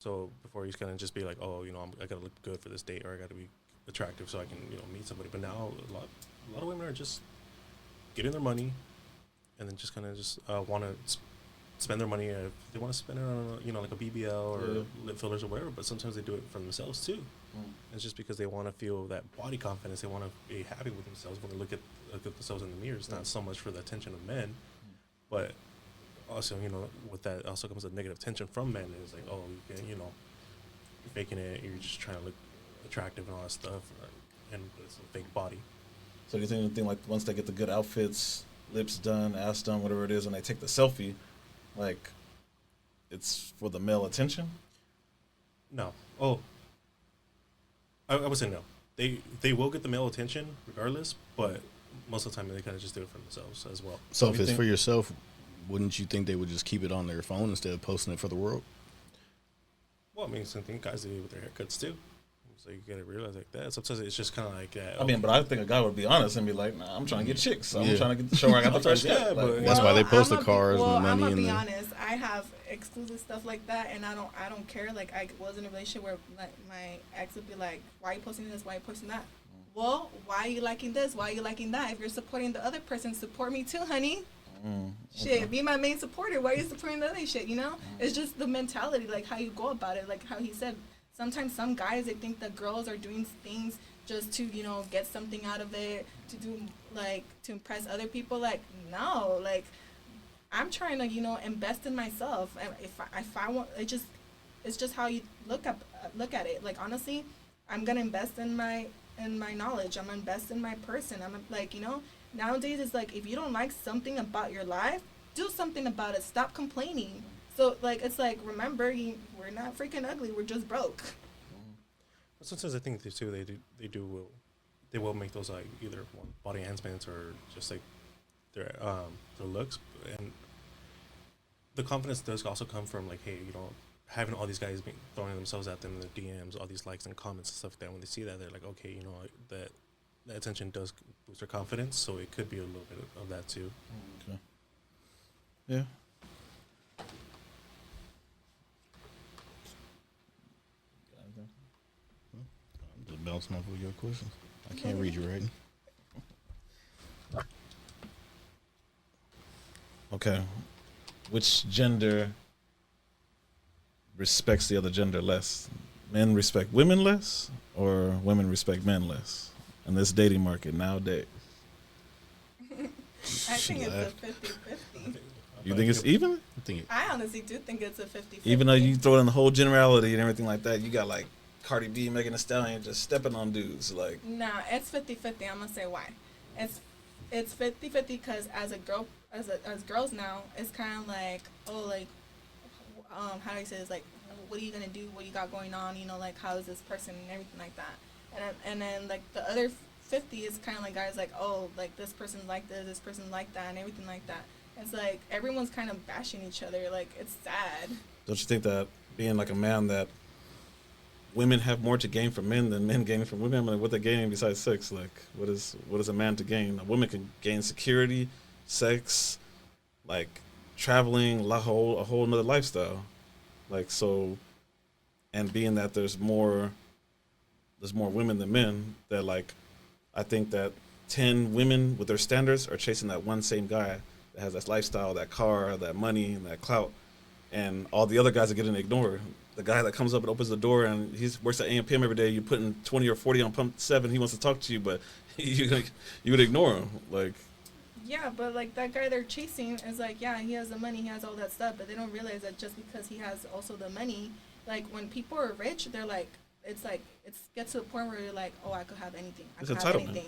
So before he's gonna just be like, oh, I gotta look good for this date, or I gotta be attractive so I can meet somebody. But now a lot of women are just getting their money, and then just kind of just want to spend their money. If they want to spend it on like a BBL or lip fillers or whatever, but sometimes they do it for themselves too. It's just because they want to feel that body confidence. They want to be happy with themselves when they look at themselves in the mirror. It's not so much for the attention of men, but also with that also comes a negative attention from men. It's like, oh, you're faking it. You're just trying to look attractive and all that stuff, and it's a fake body. So do you think like once they get the good outfits, lips done, ass done, whatever it is, when they take the selfie, like it's for the male attention? No. Oh, I would say no. They will get the male attention regardless, but most of the time they kind of just do it for themselves as well. So if it's for yourself, wouldn't you think they would just keep it on their phone instead of posting it for the world? Well, I mean, something guys do with their haircuts too. So you gotta realize like that. Sometimes it's just kind of like that. I mean, but I think a guy would be honest and be like, "Nah, I'm trying to get chicks. So I'm trying to get show where I got the fresh cut." But that's why they post the cars and the money. I'm gonna and be honest. I have exclusive stuff like that, and I don't care. Like I was in a relationship where like my ex would be like, "Why are you posting this? Why are you posting that?" Well, why are you liking this? Why are you liking that? If you're supporting the other person, support me too, honey. Shit, be my main supporter. Why are you supporting the other shit? It's just the mentality, like how you go about it. Like how he said, sometimes some guys, they think that girls are doing things just to get something out of it, to do like to impress other people. Like no, like I'm trying to invest in myself. And if I want, it's just how you look at it. Like honestly, I'm gonna invest in my knowledge. I'm gonna invest in my person. I'm like nowadays it's like if you don't like something about your life, do something about it. Stop complaining. So like it's like remember we're not freaking ugly. We're just broke. But sometimes I think they will make those like either body enhancements or just like their looks, and the confidence does also come from like, hey, having all these guys throwing themselves at them in the DMs, all these likes and comments and stuff like that. When they see that, they're like, okay, that attention does boost their confidence, so it could be a little bit of that too. Okay. Yeah. I'm just bouncing off of your questions. I can't read you writing. Okay. Which gender respects the other gender less? Men respect women less, or women respect men less in this dating market nowadays? I think it's a 50-50. You think it's even? I honestly do think it's a 50-50. Even though you throw in the whole generality and everything like that, you got like Cardi B, Megan Thee Stallion just stepping on dudes. Like, nah, it's 50-50. I'm gonna say why. It's 50-50 because as girls now, it's kind of like, oh, like, how do I say this? Like, what are you gonna do? What you got going on? Like, how is this person and everything like that. And then like the other 50 is kind of like guys like, oh, like this person like this person like that, and everything like that. It's like everyone's kind of bashing each other. Like it's sad. Don't you think that being like a man that women have more to gain from men than men gain from women? I mean, what they gaining besides sex? Like, what is a man to gain? A woman can gain security, sex, like traveling, a whole another lifestyle. Like so, and being that there's more women than men, that like I think that 10 women with their standards are chasing that one same guy that has that lifestyle, that car, that money, and that clout, and all the other guys are getting ignored. The guy that comes up and opens the door and he works at AM/PM every day, you're putting 20 or 40 on pump 7, he wants to talk to you, but you would ignore him. Like, yeah, but like that guy they're chasing is like, yeah, he has the money, he has all that stuff, but they don't realize that just because he has also the money, like when people are rich, they're like, it's gets to the point where you're like, oh, I could have anything. I It's could have entitlement. anything.